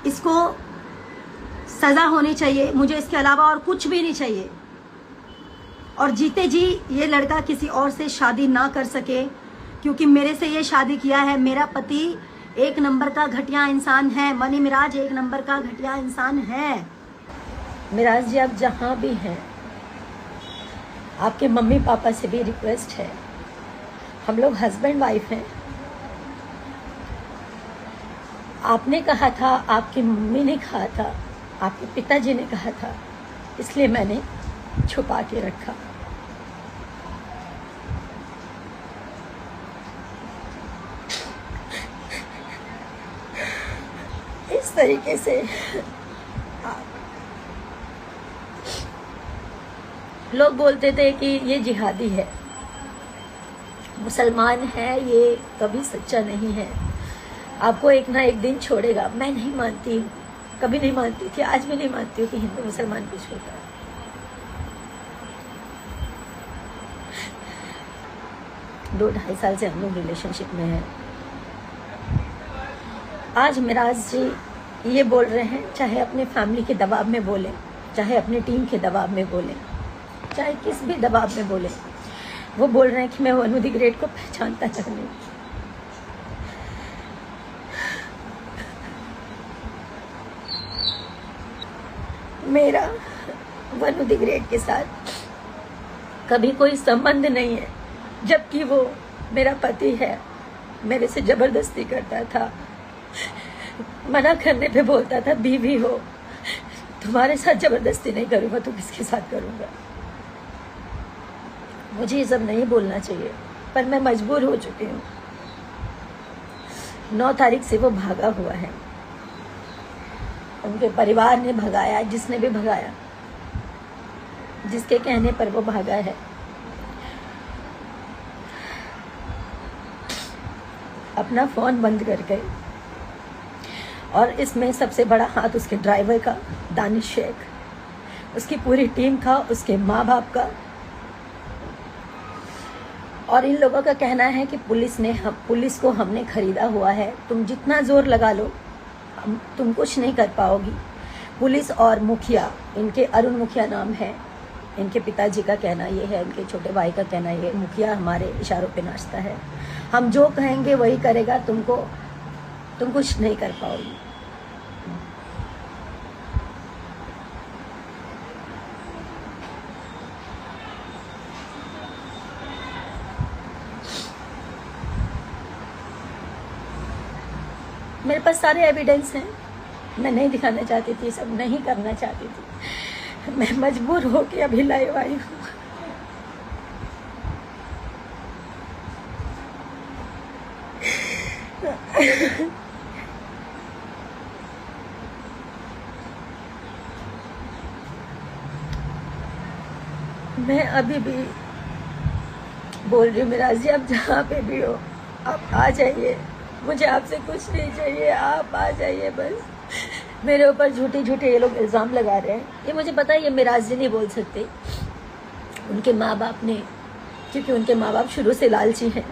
इसको सजा होनी चाहिए, मुझे इसके अलावा और कुछ भी नहीं चाहिए। और जीते जी ये लड़का किसी और से शादी ना कर सके, क्योंकि मेरे से ये शादी किया है। मेरा पति एक नंबर का घटिया इंसान है, मनी मिराज एक नंबर का घटिया इंसान है। मिराज जी आप जहां भी हैं, आपके मम्मी पापा से भी रिक्वेस्ट है, हम लोग हस्बैंड वाइफ हैं। आपने कहा था, आपकी मम्मी ने कहा था, आपके पिताजी ने कहा था, इसलिए मैंने छुपा के रखा। इस तरीके से लोग बोलते थे कि ये जिहादी है, मुसलमान है, ये कभी सच्चा नहीं है, आपको एक ना एक दिन छोड़ेगा। मैं नहीं मानती हूँ, कभी नहीं मानती थी, आज भी नहीं मानती हूँ कि हिंदू मुसलमान को छोड़ता है। दो ढाई साल से हम लोग रिलेशनशिप में हैं। आज मिराज जी ये बोल रहे हैं, चाहे अपने फैमिली के दबाव में बोले, चाहे अपने टीम के दबाव में बोले, चाहे किस भी दबाव में बोले, वो बोल रहे हैं कि मैं वनु द ग्रेट को पहचानता नहीं। मेरा वनु द ग्रेट के साथ कभी कोई संबंध नहीं है, जबकि वो मेरा पति है, मेरे से जबरदस्ती करता था, मना करने पे बोलता था बीवी हो, तुम्हारे साथ जबरदस्ती नहीं करूंगा तो किसके साथ करूंगा। मुझे ये सब नहीं बोलना चाहिए, पर मैं मजबूर हो चुकी हूँ। 9 तारीख से वो भागा हुआ है, उनके परिवार ने भगाया, जिसने भी भगाया, जिसके कहने पर वो भागा है। अपना फोन बंद कर गए, और इसमें सबसे बड़ा हाथ उसके ड्राइवर का, दानिश शेख, उसकी पूरी टीम का, उसके माँ बाप का। और इन लोगों का कहना है कि पुलिस को हमने खरीदा हुआ है, तुम जितना जोर लगा लो तुम कुछ नहीं कर पाओगी। पुलिस और मुखिया, इनके अरुण मुखिया नाम है, इनके पिताजी का कहना ये है, इनके छोटे भाई का कहना ये, मुखिया हमारे इशारों पे नाचता है, हम जो कहेंगे वही करेगा, तुम कुछ नहीं कर पाओगी। मेरे पास सारे एविडेंस हैं, मैं नहीं दिखाना चाहती थी, सब नहीं करना चाहती थी, मैं मजबूर होके अभी लाइव आई हूँ। मैं अभी भी बोल रही हूँ, मिराज जी आप जहाँ पे भी हो, आप आ जाइए, मुझे आपसे कुछ नहीं चाहिए, आप आ जाइए बस। मेरे ऊपर झूठे झूठे ये लोग इल्ज़ाम लगा रहे हैं, ये मुझे पता है, ये मिराज जी नहीं बोल सकते, उनके माँ बाप ने, क्योंकि उनके माँ बाप शुरू से लालची हैं,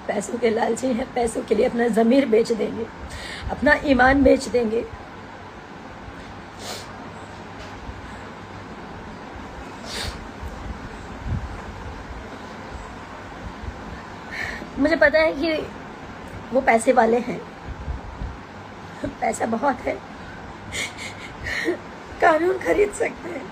पैसों के लालची हैं, पैसों के लिए अपना ज़मीर बेच देंगे, अपना ईमान बेच देंगे। मुझे पता है कि वो पैसे वाले हैं, पैसा बहुत है, कानून खरीद सकते हैं,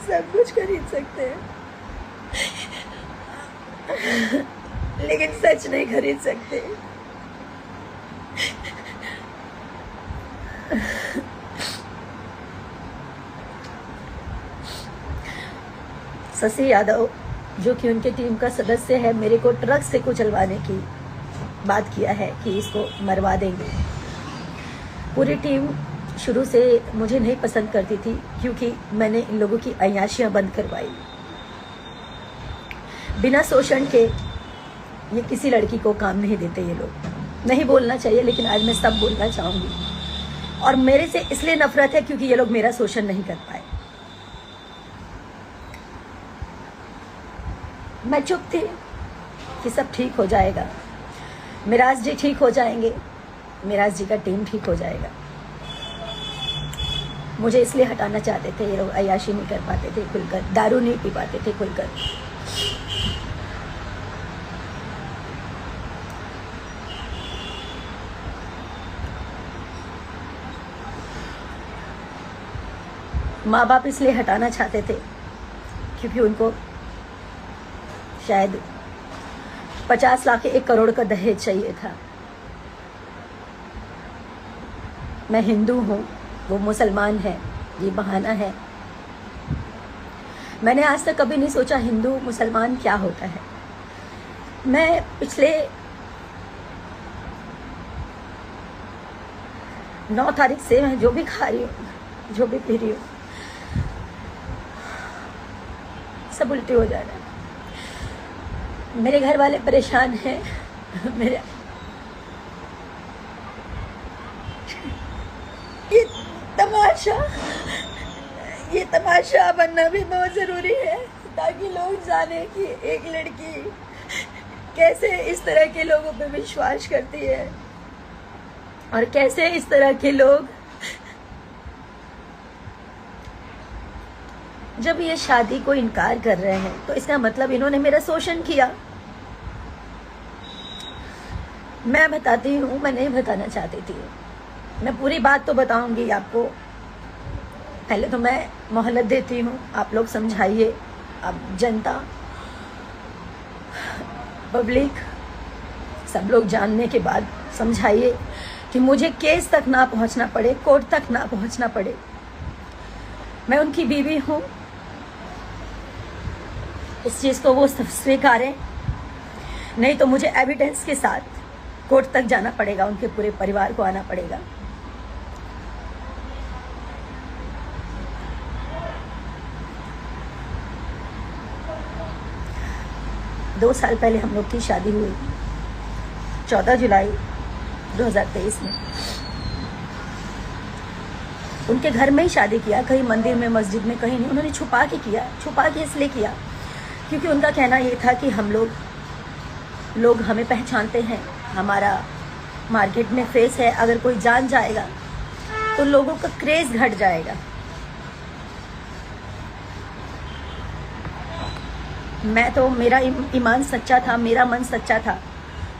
सब कुछ खरीद सकते हैं, लेकिन सच नहीं खरीद सकते। शशि यादव जो कि उनके टीम का सदस्य है, मेरे को ट्रक से कुचलवाने की बात किया है कि इसको मरवा देंगे। पूरी टीम शुरू से मुझे नहीं पसंद करती थी, क्योंकि मैंने इन लोगों की अय्याशियां बंद करवाई। बिना शोषण के ये किसी लड़की को काम नहीं देते ये लोग। नहीं बोलना चाहिए, लेकिन आज मैं सब बोलना चाहूँगी। और मेरे से इसलिए नफरत है क्योंकि ये लोग मेरा शोषण नहीं कर पाए। मैं चुप थी कि सब ठीक हो जाएगा, मिराज जी ठीक हो जाएंगे, मिराज जी का टीम ठीक हो जाएगा। मुझे इसलिए हटाना चाहते थे, ये लोग अय्याशी नहीं कर पाते थे खुलकर, दारू नहीं पी पाते थे खुलकर। माँ बाप इसलिए हटाना चाहते थे क्योंकि उनको शायद 50 लाख 1 करोड़ का दहेज चाहिए था। मैं हिंदू हूँ, वो मुसलमान है, ये बहाना है। मैंने आज तक कभी नहीं सोचा हिंदू मुसलमान क्या होता है। मैं पिछले 9 तारीख से मैं जो भी खा रही हूँ, जो भी पी रही हूँ, सब उल्टी हो जा रहा है। मेरे घर वाले परेशान हैं। मेरे ये तमाशा बनना भी बहुत जरूरी है ताकि लोग जाने कि एक लड़की कैसे इस तरह के लोगों पे विश्वास करती है और कैसे इस तरह के लोग जब ये शादी को इनकार कर रहे हैं तो इसका मतलब इन्होंने मेरा शोषण किया। मैं बताती हूँ, मैं नहीं बताना चाहती थी, मैं पूरी बात तो बताऊंगी आपको। पहले तो मैं मोहलत देती हूँ, आप लोग समझाइए, आप जनता, पब्लिक, सब लोग जानने के बाद समझाइए कि मुझे केस तक ना पहुँचना पड़े, कोर्ट तक ना पहुँचना पड़े। मैं उनकी बीवी हूँ, इस चीज़ को वो स्वीकारें, नहीं तो मुझे एविडेंस के साथ कोर्ट तक जाना पड़ेगा, उनके पूरे परिवार को आना पड़ेगा। दो साल पहले हम लोग की शादी हुई, 14 जुलाई 2023 में। उनके घर में ही शादी किया, कहीं मंदिर में, मस्जिद में, कहीं नहीं। उन्होंने छुपा के किया। छुपा के इसलिए किया क्योंकि उनका कहना ये था कि हम लोग हमें पहचानते हैं, हमारा मार्केट में फेस है, अगर कोई जान जाएगा तो लोगों का क्रेज घट जाएगा। मैं तो, मेरा ईमान सच्चा था, मेरा मन सच्चा था,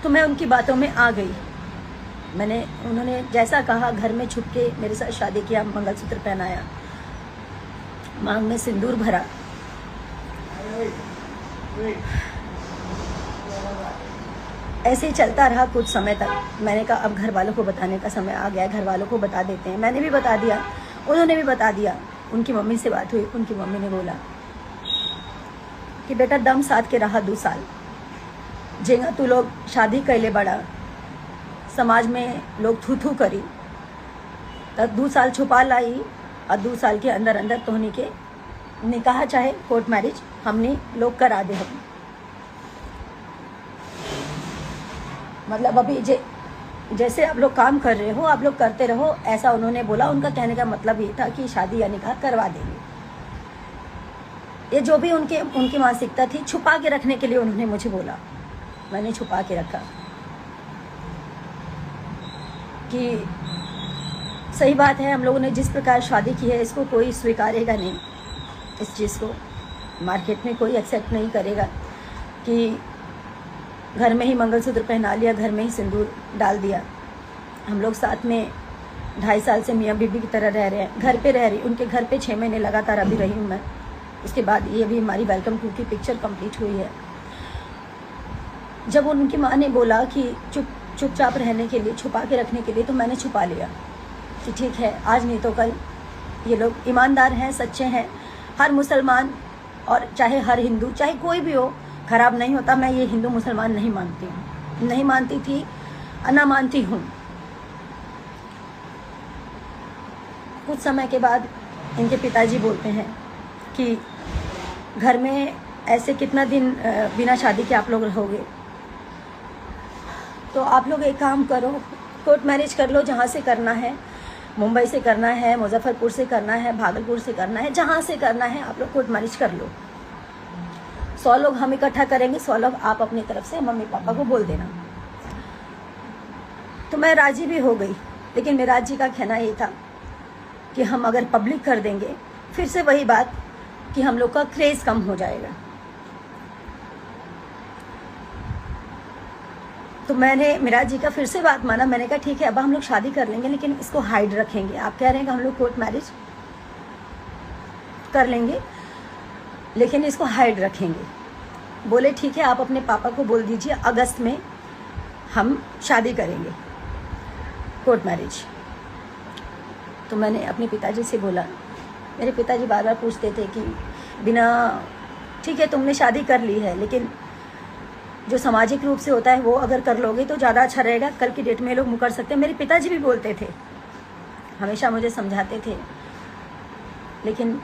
तो मैं उनकी बातों में आ गई। उन्होंने जैसा कहा, घर में छुप के मेरे साथ शादी किया, मंगलसूत्र पहनाया, मांग में सिंदूर भरा। ऐसे ही चलता रहा कुछ समय तक। मैंने कहा अब घर वालों को बताने का समय आ गया, घर वालों को बता देते हैं। मैंने भी बता दिया, उन्होंने भी बता दिया। उनकी मम्मी से बात हुई, उनकी मम्मी ने बोला कि बेटा दम साथ के रहा 2 साल, जेगा तू लोग शादी कैले बड़ा, समाज में लोग थू थू करी, तब 2 साल छुपा लाई और 2 साल के अंदर अंदर तोहनी के निकाह चाहे कोर्ट मैरिज हमने लोग करा दे। हम मतलब अभी जैसे आप लोग काम कर रहे हो, आप लोग करते रहो, ऐसा उन्होंने बोला। उनका कहने का मतलब ये था कि शादी या निकाह करवा देंगे। ये जो भी उनकी मानसिकता थी, छुपा के रखने के लिए उन्होंने मुझे बोला। मैंने छुपा के रखा कि सही बात है, हम लोगों ने जिस प्रकार शादी की है इसको कोई स्वीकारेगा नहीं, इस चीज़ को मार्केट में कोई एक्सेप्ट नहीं करेगा कि घर में ही मंगलसूत्र पहना लिया, घर में ही सिंदूर डाल दिया। हम लोग साथ में 2.5 साल से मियाँ बीबी की तरह रह रहे हैं, घर पे रह रही, उनके घर पे 6 महीने लगातार अभी रही हूँ मैं। उसके बाद ये भी हमारी वेलकम टू की पिक्चर कंप्लीट हुई है। जब उनकी माँ ने बोला कि चुपचाप रहने के लिए, छुपा के रखने के लिए, तो मैंने छुपा लिया कि ठीक है, आज नहीं तो कल ये लोग ईमानदार हैं, सच्चे हैं। हर मुसलमान और चाहे हर हिंदू, चाहे कोई भी हो, खराब नहीं होता। मैं ये हिंदू मुसलमान नहीं मानती हूँ, नहीं मानती थी, ना मानती हूँ। कुछ समय के बाद इनके पिताजी बोलते हैं कि घर में ऐसे कितना दिन बिना शादी के आप लोग रहोगे, तो आप लोग एक काम करो, कोर्ट मैरिज कर लो, जहाँ से करना है, मुंबई से करना है, मुजफ्फरपुर से करना है, भागलपुर से करना है, जहाँ से करना है आप लोग कोर्ट मैरिज कर लो। 100 लोग हम इकट्ठा करेंगे, 100 लोग आप अपनी तरफ से मम्मी पापा को बोल देना। तो मैं राजी भी हो गई, लेकिन मिराज जी का कहना ये था कि हम अगर पब्लिक कर देंगे फिर से वही बात कि हम लोग का क्रेज कम हो जाएगा। तो मैंने मिराज जी का फिर से बात माना। मैंने कहा ठीक है, अब हम लोग शादी कर लेंगे लेकिन इसको हाइड रखेंगे। आप कह रहे हैं कि हम लोग कोर्ट मैरिज कर लेंगे लेकिन इसको हाइड रखेंगे। बोले ठीक है, आप अपने पापा को बोल दीजिए अगस्त में हम शादी करेंगे, कोर्ट मैरिज। तो मैंने अपने पिताजी से बोला। मेरे पिताजी बार बार पूछते थे कि बिना, ठीक है तुमने शादी कर ली है लेकिन जो सामाजिक रूप से होता है वो अगर कर लोगे तो ज़्यादा अच्छा रहेगा, कल की डेट में लोग मुकर सकते हैं। मेरे पिताजी भी बोलते थे, हमेशा मुझे समझाते थे, लेकिन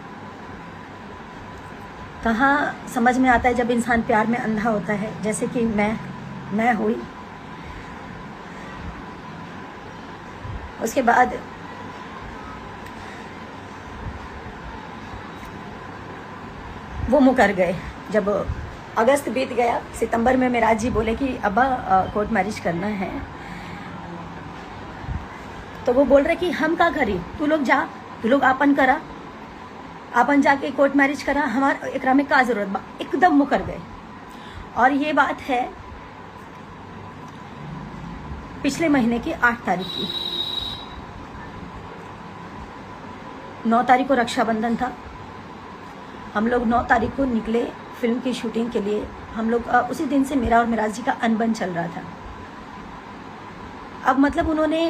कहाँ समझ में आता है जब इंसान प्यार में अंधा होता है, जैसे कि मैं हुई। उसके बाद वो मुकर गए। जब अगस्त बीत गया, सितंबर में मिराज जी बोले कि अब्बा कोर्ट मैरिज करना है। तो वो बोल रहे कि हम का करी, तू लोग जा, तू लोग आपन करा, आपन जाके कोर्ट मैरिज करा, हमारा एकरा में का जरूरत बा। एकदम मुकर गए। और ये बात है पिछले महीने की 8 तारीख की। 9 तारीख को रक्षाबंधन था। हम लोग 9 तारीख को निकले फिल्म की शूटिंग के लिए। हम लोग उसी दिन से मेरा और मिराज जी का अनबन चल रहा था। अब मतलब उन्होंने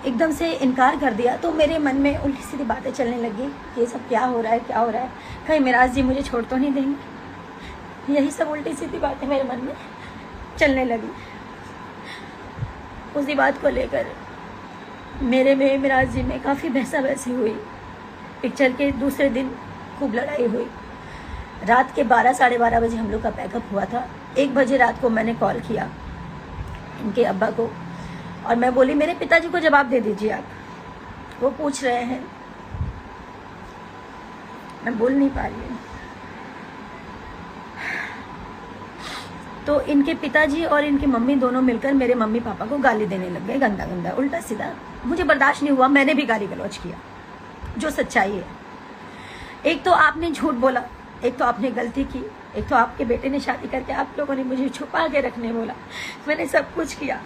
एकदम से इनकार कर दिया तो मेरे मन में उल्टी सीधी बातें चलने लगी, ये सब क्या हो रहा है, क्या हो रहा है, कहीं मिराज जी मुझे छोड़ तो नहीं देंगे। यही सब उल्टी सीधी बातें मेरे मन में चलने लगी। उसी बात को लेकर मेरे में मिराज जी में काफ़ी बहसा बहसी हुई। पिक्चर के दूसरे दिन खूब लड़ाई हुई। रात के 12 साढ़े 12 बजे हम लोग का पैकअप हुआ था। 1 बजे रात को मैंने कॉल किया इनके अब्बा को और मैं बोली मेरे पिताजी को जवाब दे दीजिए आप, वो पूछ रहे हैं। मैं बोल नहीं पा रही हूँ। तो इनके पिताजी और इनकी मम्मी दोनों मिलकर मेरे मम्मी पापा को गाली देने लग गए, गंदा गंदा उल्टा सीधा। मुझे बर्दाश्त नहीं हुआ, मैंने भी गाली गलौज किया, जो सच्चाई है। एक तो आपने झूठ बोला, एक तो आपने गलती की, एक तो आपके बेटे ने शादी करके आप लोगों ने मुझे छुपा के रखने बोला। मैंने सब कुछ किया।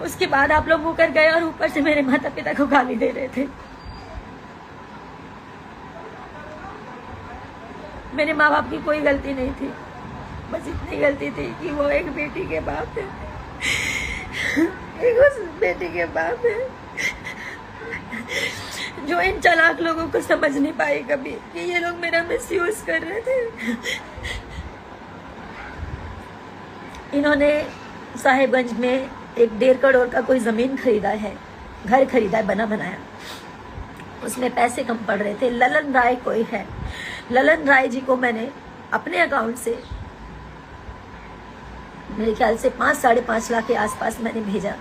उसके बाद आप लोग मुकर गए और ऊपर से मेरे माता पिता को गाली दे रहे थे। मेरे माँ बाप की कोई गलती नहीं थी, बस इतनी गलती थी कि वो एक बेटी के बाप है, एक उस बेटी के बाप है जो इन चालाक लोगों को समझ नहीं पाए कभी कि ये लोग मेरा मिसयूज कर रहे थे। इन्होंने साहिबगंज में एक 1.5 करोड़ का कोई जमीन खरीदा है, घर खरीदा है बना बनाया। उसमें पैसे कम पड़ रहे थे। ललन राय कोई है, ललन राय जी को मैंने अपने अकाउंट से मेरे ख्याल से 5 साढ़े 5 लाख के आसपास मैंने भेजा।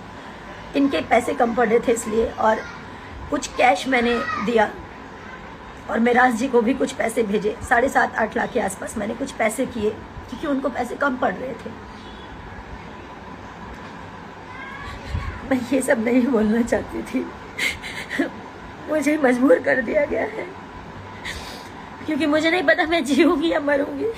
इनके पैसे कम पड़ रहे थे इसलिए, और कुछ कैश मैंने दिया और मिराज जी को भी कुछ पैसे भेजे। 7.5-8 लाख के आसपास मैंने कुछ पैसे किए क्योंकि उनको पैसे कम पड़ रहे थे। मैं ये सब नहीं बोलना चाहती थी, मुझे मजबूर कर दिया गया है क्योंकि मुझे नहीं पता मैं जीऊंगी या मरूंगी।